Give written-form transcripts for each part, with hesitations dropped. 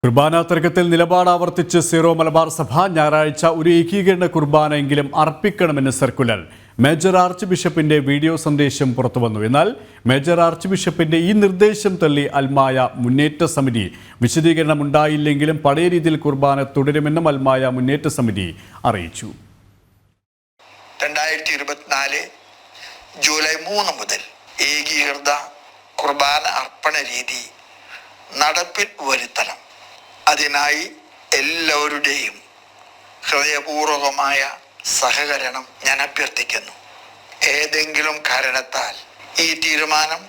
കുർബാന തർക്കത്തിൽ നിലപാട് ആവർത്തിച്ച് സീറോ മലബാർ സഭ ഞായറാഴ്ച ഒരു ഏകീകരണ കുർബാനയെങ്കിലും അർപ്പിക്കണമെന്ന് സർക്കുലർ. മേജർ ആർച്ച് ബിഷപ്പിന്റെ വീഡിയോ സന്ദേശം പുറത്തുവന്നു. എന്നാൽ മേജർ ആർച്ച് ബിഷപ്പിന്റെ ഈ നിർദ്ദേശം തള്ളി അൽമായ മുന്നേറ്റ സമിതി. വിശദീകരണം ഉണ്ടായില്ലെങ്കിലും പഴയ രീതിയിൽ കുർബാന തുടരുമെന്നും അൽമായ മുന്നേറ്റ സമിതി അറിയിച്ചു. 2024 ജൂലൈ 3 മുതൽ ഏകീകൃത കുർബാന അർപ്പണ രീതി നടപ്പിൽ വരുത്തണം. അതിനായി എല്ലാവരുടെയും ഹൃദയപൂർവകമായ സഹകരണം ഞാൻ അഭ്യർത്ഥിക്കുന്നു. ഏതെങ്കിലും കാരണത്താൽ ഈ തീരുമാനം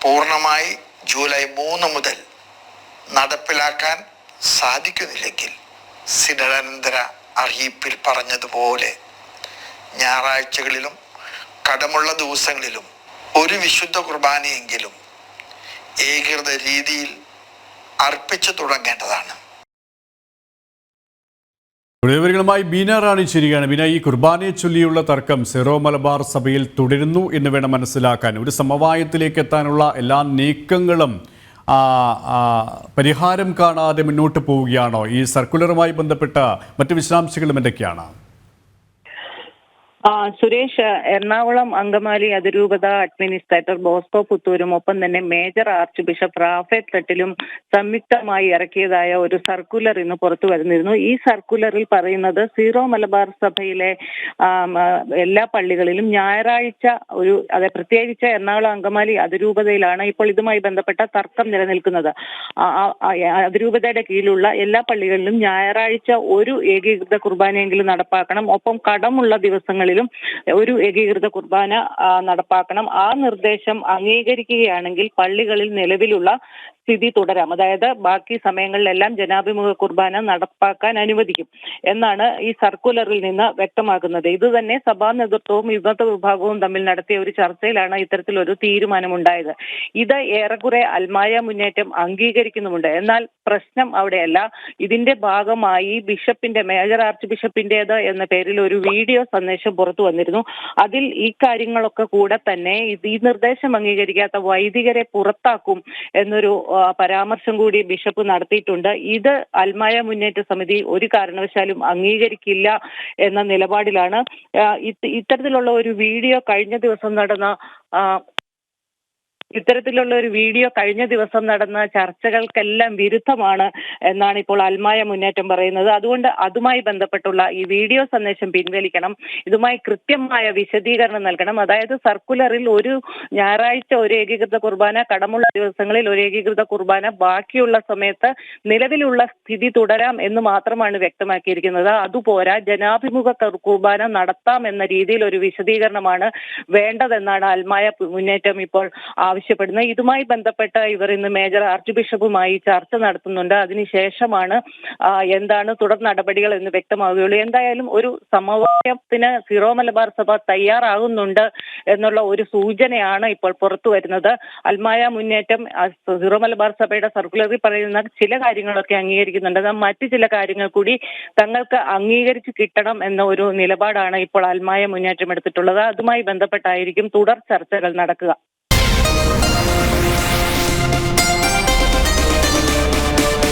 പൂർണ്ണമായി ജൂലൈ 3 മുതൽ നടപ്പിലാക്കാൻ സാധിക്കുന്നില്ലെങ്കിൽ സിനഡാനന്തര അറിയിപ്പിൽ പറഞ്ഞതുപോലെ ഞായറാഴ്ചകളിലും കടമുള്ള ദിവസങ്ങളിലും ഒരു വിശുദ്ധ കുർബാനയെങ്കിലും ഏകീകൃത രീതിയിൽ അർപ്പിച്ചു തുടങ്ങേണ്ടതാണ്. വിവരങ്ങളുമായി ബീന റാണി ചേരുകയാണ്. ബീന, ഈ കുർബാനയെ ചൊല്ലിയുള്ള തർക്കം സീറോ മലബാർ സഭയിൽ തുടരുന്നു എന്ന് വേണം മനസ്സിലാക്കാൻ. ഒരു സമവായത്തിലേക്ക് എത്താനുള്ള എല്ലാ നീക്കങ്ങളും പരിഹാരം കാണാതെ മുന്നോട്ട് പോവുകയാണോ? ഈ സർക്കുലറുമായി ബന്ധപ്പെട്ട മറ്റ് വിശദാംശങ്ങളും എന്തൊക്കെയാണ്? സുരേഷ്, എറണാകുളം അങ്കമാലി അതിരൂപത അഡ്മിനിസ്ട്രേറ്റർ ബോസ്കോ പുത്തൂരും ഒപ്പം തന്നെ മേജർ ആർച്ച് ബിഷപ്പ് റാഫേൽ തട്ടിലും സംയുക്തമായി ഇറക്കിയതായ ഒരു സർക്കുലർ ഇന്ന് പുറത്തു വരുന്നിരുന്നു. ഈ സർക്കുലറിൽ പറയുന്നത് സീറോ മലബാർ സഭയിലെ എല്ലാ പള്ളികളിലും ഞായറാഴ്ച അതെ, പ്രത്യേകിച്ച് എറണാകുളം അങ്കമാലി അതിരൂപതയിലാണ് ഇപ്പോൾ ഇതുമായി ബന്ധപ്പെട്ട തർക്കം നിലനിൽക്കുന്നത്. അതിരൂപതയുടെ കീഴിലുള്ള എല്ലാ പള്ളികളിലും ഞായറാഴ്ച ഒരു ഏകീകൃത കുർബാനയെങ്കിലും നടപ്പാക്കണം. ഒപ്പം കടമുള്ള ദിവസങ്ങളിൽ ഒരു ഏകീകൃത കുർബാന നടപ്പാക്കണം. ആ നിർദ്ദേശം അംഗീകരിക്കുകയാണെങ്കിൽ പള്ളികളിൽ നിലവിലുള്ള സ്ഥിതി തുടരാം. അതായത് ബാക്കി സമയങ്ങളിലെല്ലാം ജനാഭിമുഖ കുർബാന നടപ്പാക്കാൻ അനുവദിക്കും എന്നാണ് ഈ സർക്കുലറിൽ നിന്ന് വ്യക്തമാക്കുന്നത്. ഇത് തന്നെ സഭാ നേതൃത്വവും വിമത വിഭാഗവും തമ്മിൽ നടത്തിയ ഒരു ചർച്ചയിലാണ് ഇത്തരത്തിലൊരു തീരുമാനമുണ്ടായത്. ഇത് ഏറെക്കുറെ അൽമായ മുന്നേറ്റം അംഗീകരിക്കുന്നുമുണ്ട്. എന്നാൽ പ്രശ്നം അവിടെയല്ല. ഇതിന്റെ ഭാഗമായി മേജർ ആർച്ച് ബിഷപ്പിന്റേത് എന്ന പേരിൽ ഒരു വീഡിയോ സന്ദേശം പുറത്തു വന്നിരുന്നു. അതിൽ ഈ കാര്യങ്ങളൊക്കെ കൂടെ തന്നെ ഈ നിർദ്ദേശം അംഗീകരിക്കാത്ത വൈദികരെ പുറത്താക്കും എന്നൊരു പരാമർശം കൂടി ബിഷപ്പ് നടത്തിയിട്ടുണ്ട്. ഇത് അൽമായ മുന്നേറ്റ സമിതി ഒരു കാരണവശാലും അംഗീകരിക്കില്ല എന്ന നിലപാടിലാണ്. ഇത്തരത്തിലുള്ള ഒരു വീഡിയോ കഴിഞ്ഞ ദിവസം നടന്ന ചർച്ചകൾക്കെല്ലാം വിരുദ്ധമാണ് എന്നാണ് ഇപ്പോൾ അൽമായ മുന്നേറ്റം പറയുന്നത്. അതുകൊണ്ട് അതുമായി ബന്ധപ്പെട്ടുള്ള ഈ വീഡിയോ സന്ദേശം പിൻവലിക്കണം. ഇതുമായി കൃത്യമായ വിശദീകരണം നൽകണം. അതായത് സർക്കുലറിൽ ഒരു ഞായറാഴ്ച ഒരു ഏകീകൃത കുർബാന, കടമുള്ള ദിവസങ്ങളിൽ ഒരു ഏകീകൃത കുർബാന, ബാക്കിയുള്ള സമയത്ത് നിലവിലുള്ള സ്ഥിതി തുടരാം എന്ന് മാത്രമാണ് വ്യക്തമാക്കിയിരിക്കുന്നത്. അതുപോരാ, ജനാഭിമുഖ കുർബാന നടത്താം എന്ന രീതിയിൽ ഒരു വിശദീകരണമാണ് വേണ്ടതെന്നാണ് അൽമായ മുന്നേറ്റം ഇപ്പോൾ ആവശ്യപ്പെടുന്നത്. ഇതുമായി ബന്ധപ്പെട്ട് ഇവർ ഇന്ന് മേജർ ആർച്ച് ബിഷപ്പുമായി ചർച്ച നടത്തുന്നുണ്ട്. അതിനുശേഷമാണ് എന്താണ് തുടർ നടപടികൾ എന്ന് വ്യക്തമാവുകയുള്ളൂ. എന്തായാലും ഒരു സമവായത്തിന് സീറോ മലബാർ സഭ തയ്യാറാകുന്നുണ്ട് എന്നുള്ള ഒരു സൂചനയാണ് ഇപ്പോൾ പുറത്തു വരുന്നത്. അൽമായ മുന്നേറ്റം സീറോ മലബാർ സഭയുടെ സർക്കുലറിൽ പറയുന്ന ചില കാര്യങ്ങളൊക്കെ അംഗീകരിക്കുന്നുണ്ട്. മറ്റു ചില കാര്യങ്ങൾ കൂടി തങ്ങൾക്ക് അംഗീകരിച്ച് കിട്ടണം എന്ന ഒരു നിലപാടാണ് ഇപ്പോൾ അൽമായ മുന്നേറ്റം എടുത്തിട്ടുള്ളത്. അതുമായി ബന്ധപ്പെട്ടായിരിക്കും തുടർ ചർച്ചകൾ നടക്കുക.